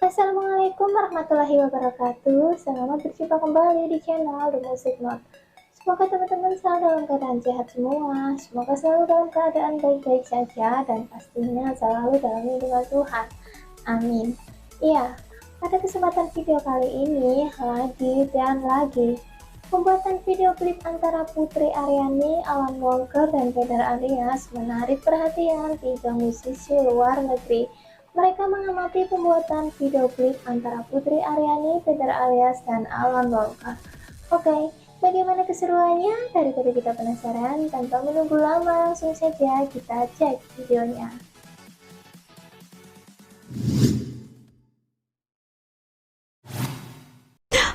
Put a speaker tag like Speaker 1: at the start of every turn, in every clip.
Speaker 1: Assalamualaikum warahmatullahi wabarakatuh. Selamat berjumpa kembali di channel The Music Note. Semoga teman-teman selalu dalam keadaan sehat semua. Semoga selalu dalam keadaan baik-baik saja dan pastinya selalu dalam lindungan Tuhan. Amin. Iya, pada kesempatan video kali ini lagi pembuatan video klip antara Putri Ariani, Alan Walker, dan Berat alias menarik perhatian 3 musisi luar negeri. Mereka mengamati pembuatan video klip antara Putri Ariani, Berat alias, dan Alan Walker. Oke, bagaimana keseruannya? Daripada kita penasaran, tanpa menunggu lama, langsung saja kita cek videonya.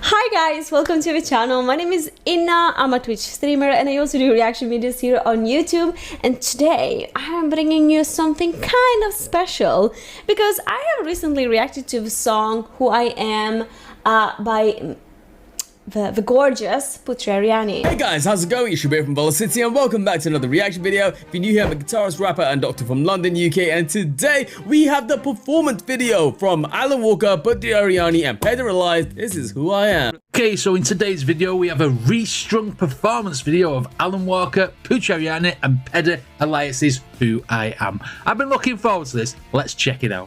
Speaker 2: Hi guys, welcome to the channel. My name is Inna. I'm a Twitch streamer and I also do reaction videos here on YouTube. And today I am bringing you something kind of special because I have recently reacted to the song Who I Am by the gorgeous Putri Ariani.
Speaker 3: Hey guys, how's it going? It's Shabir from Bola City and welcome back to another reaction video. If you're new here, I'm a guitarist, rapper and doctor from London, UK, and today we have the performance video from Alan Walker, Putri Ariani and Pedro Elias. This is Who I Am.
Speaker 4: Okay, so in today's video we have a restrung performance video of Alan Walker, Putri Ariani and Pedro Elias's Who I Am. I've been looking forward to this. Let's check it out.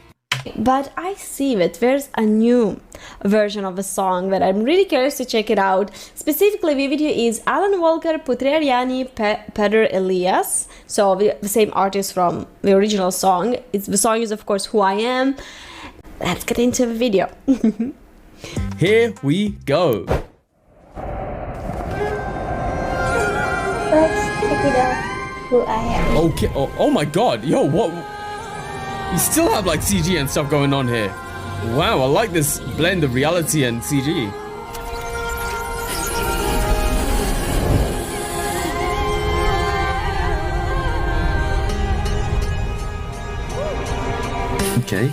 Speaker 2: But I see that there's a new version of the song that I'm really curious to check it out. Specifically, the video is Alan Walker, Putri Ariani, Pedro Elias. So the same artist from the original song. The song is of course Who I Am. Let's get into the video.
Speaker 3: Here we go.
Speaker 1: Let's check it out. Who I Am.
Speaker 3: Okay, oh my god, yo, what? You still have like CG and stuff going on here. Wow, I like this blend of reality and CG. Okay.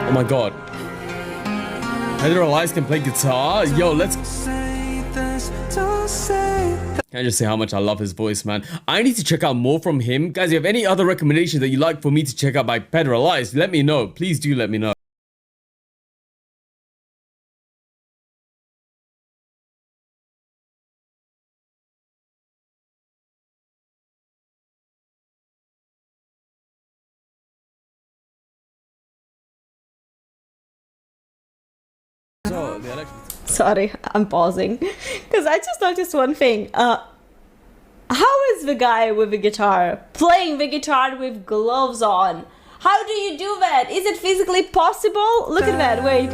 Speaker 3: Oh my god. Pedro Elias can play guitar? Yo, let's... Can I just say how much I love his voice, man? I need to check out more from him. Guys, if you have any other recommendations that you'd like for me to check out by Pedro Elias, let me know. Please do let me know. So, the election...
Speaker 2: Sorry, I'm pausing because I just noticed one thing. How is the guy with the guitar playing the guitar with gloves on? How do you do that? Is it physically possible? Look at that, wait.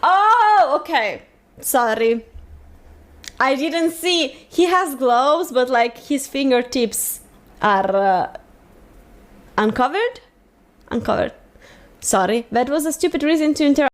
Speaker 2: Oh, okay. Sorry. I didn't see. He has gloves, but like his fingertips are uncovered? Uncovered. Sorry, that was a stupid reason to interrupt.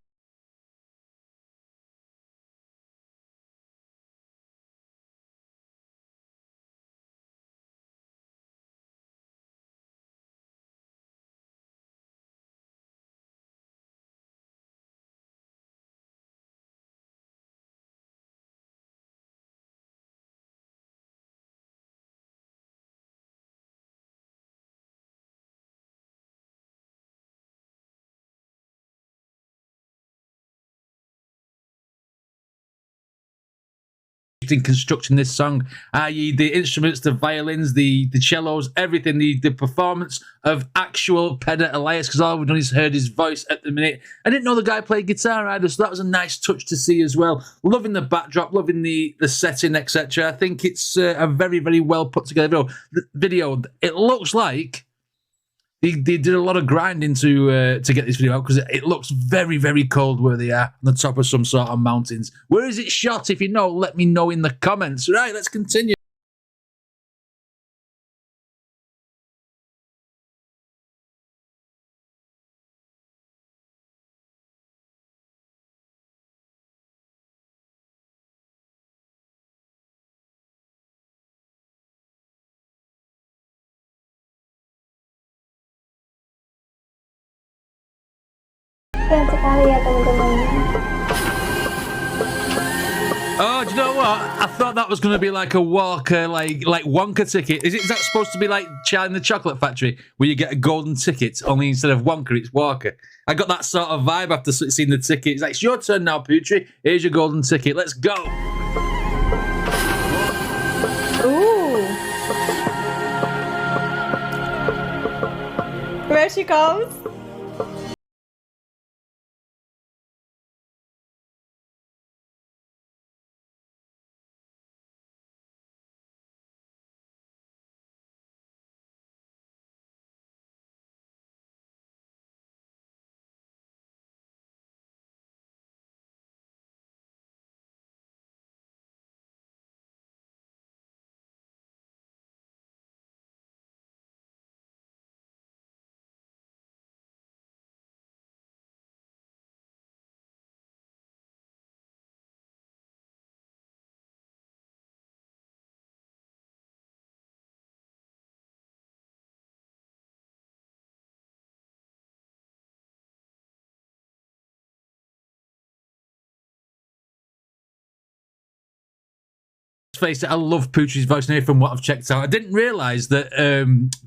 Speaker 4: In constructing this song, i.e. the instruments, the violins, the cellos, everything, the performance of actual Pedro Elias, because all we've done is heard his voice at the minute. I didn't know the guy played guitar either, so that was a nice touch to see as well. Loving the backdrop, loving the setting, etc. I think it's a very, very well put together video. It looks like they did a lot of grinding to get this video out, because it looks very, very cold where they are, on the top of some sort of mountains. Where is it shot? If you know, let me know in the comments. Right, let's continue.
Speaker 1: Keren sekali ya teman-teman.
Speaker 4: Oh, do you know what? I thought that was going to be like a Walker, like Wonka ticket. Is that supposed to be like Charlie in the Chocolate Factory, where you get a golden ticket, only instead of Wonka, it's Walker? I got that sort of vibe after seeing the ticket. It's like, it's your turn now, Putri. Here's your golden ticket. Let's go.
Speaker 2: Ooh. There she comes.
Speaker 4: Face it, I love Putri's voice now from what I've checked out. I didn't realise that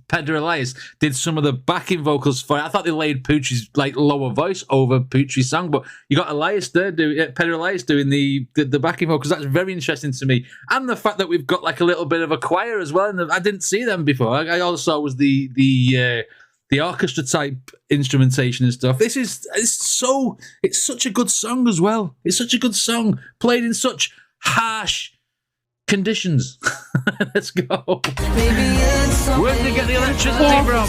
Speaker 4: Pedro Elias did some of the backing vocals for it. I thought they laid Putri's like lower voice over Putri's song, but you got Elias there, Pedro Elias doing the backing vocals. That's very interesting to me. And the fact that we've got like a little bit of a choir as well, and I didn't see them before. I also saw was the orchestra type instrumentation and stuff. It's such a good song as well. It's such a good song played in such harsh conditions. Let's go. Where did they get the electricity from?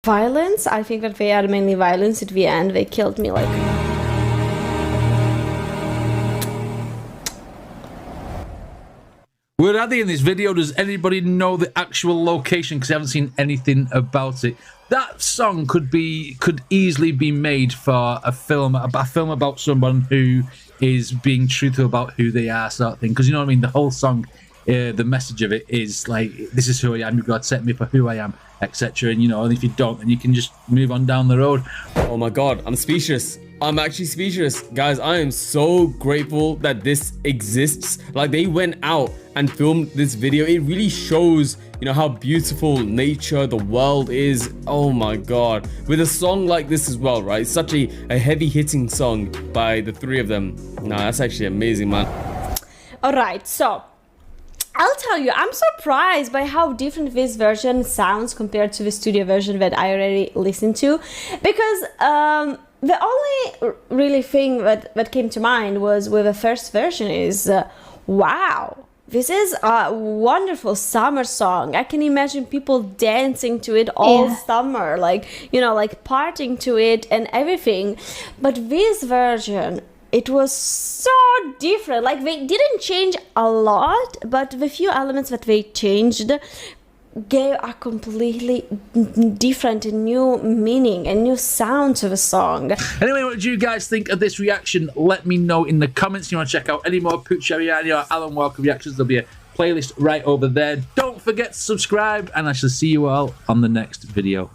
Speaker 2: Violence? I think that they are mainly violence at the end. They killed me like...
Speaker 4: Where are they in this video? Does anybody know the actual location? Because I haven't seen anything about it. That song could easily be made for a film about someone who is being truthful about who they are, sort of thing. Because you know what I mean? The whole song, the message of it is like, this is who I am, you've got to accept me for who I am, etc. And you know, and if you don't, then you can just move on down the road.
Speaker 3: Oh my god, I'm speechless. I'm actually speechless. Guys, I am so grateful that this exists. Like, they went out and filmed this video. It really shows, you know, how beautiful nature, the world is. Oh my god. With a song like this as well, right? Such a heavy hitting song by the three of them. Nah, that's actually amazing, man.
Speaker 2: Alright, so I'll tell you, I'm surprised by how different this version sounds compared to the studio version that I already listened to, because the only really thing that came to mind was with the first version is, wow, this is a wonderful summer song. I can imagine people dancing to it all summer, like, you know, like partying to it and everything. But this version, it was so different. Like, they didn't change a lot, but the few elements that they changed gave a completely different and new meaning and new sound to the song.
Speaker 4: Anyway, what do you guys think of this reaction? Let me know in the comments. You want to check out any more Putri Ariani or Alan Walker reactions? There'll be a playlist right over there. Don't forget to subscribe, and I shall see you all on the next video.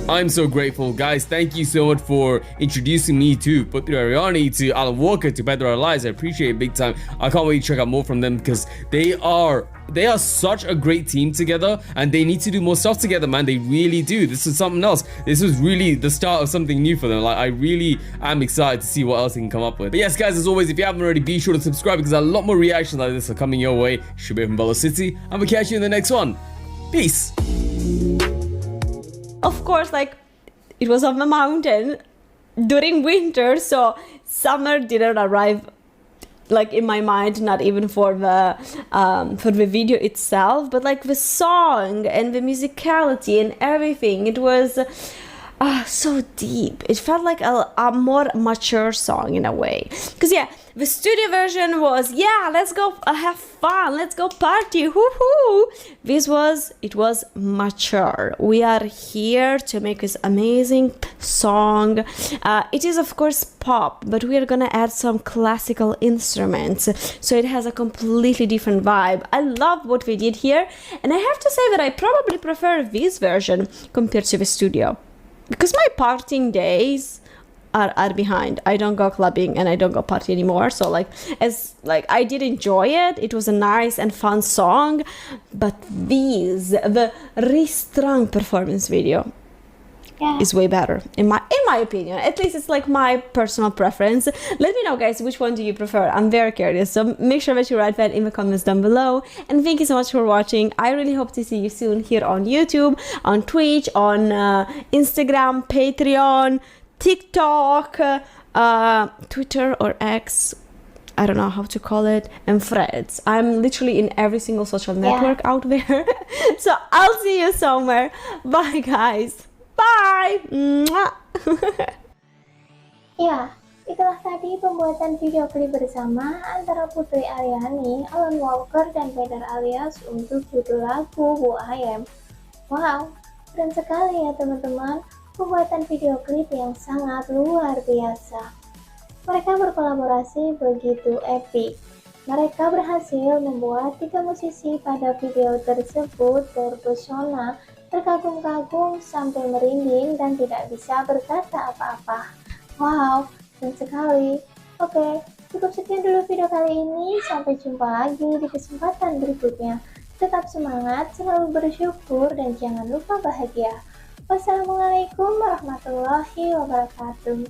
Speaker 3: I'm so grateful, guys. Thank you so much for introducing me to Putri Ariani, to Alan Walker, to Better Allies. I appreciate it big time. I can't wait to check out more from them because they are such a great team together, and they need to do more stuff together, man. They really do. This is something else. This was really the start of something new for them. Like, I really am excited to see what else they can come up with. But yes, guys, as always, if you haven't already, be sure to subscribe because a lot more reactions like this are coming your way. Shabir from Bella City. I'm gonna catch you in the next one. Peace.
Speaker 2: Of course, like, it was on the mountain during winter, so summer didn't arrive like in my mind, not even for the video itself, but like the song and the musicality and everything. It was so deep. It felt like a more mature song in a way. Because yeah, the studio version was, yeah, let's go have fun, let's go party, woohoo. It was mature. We are here to make this amazing song. It is of course pop, but we are gonna add some classical instruments, so it has a completely different vibe. I love what we did here, and I have to say that I probably prefer this version compared to the studio. Because my partying days are behind. I don't go clubbing and I don't go party anymore. So I did enjoy it. It was a nice and fun song. But the restrung performance video is way better in my opinion. At least it's like my personal preference. Let me know, guys, which one do you prefer? I'm very curious, so make sure that you write that in the comments down below. And thank you so much for watching. I really hope to see you soon here on YouTube, on Twitch, on Instagram, Patreon, TikTok, Twitter or X, I don't know how to call it, and Threads. I'm literally in every single social network out there. So I'll see you somewhere. Bye, guys. Bye.
Speaker 1: Ya, itulah tadi pembuatan video klip bersama antara Putri Ariani, Alan Walker, dan Berat alias untuk judul lagu Who I Am. Wow, keren sekali ya teman-teman, pembuatan video klip yang sangat luar biasa. Mereka berkolaborasi begitu epik. Mereka berhasil membuat 3 musisi pada video tersebut terpesona, terkagum-kagum sampai merinding dan tidak bisa berkata apa-apa. Wow, keren sekali. Oke, cukup sekian dulu video kali ini. Sampai jumpa lagi di kesempatan berikutnya. Tetap semangat, selalu bersyukur, dan jangan lupa bahagia. Wassalamualaikum warahmatullahi wabarakatuh.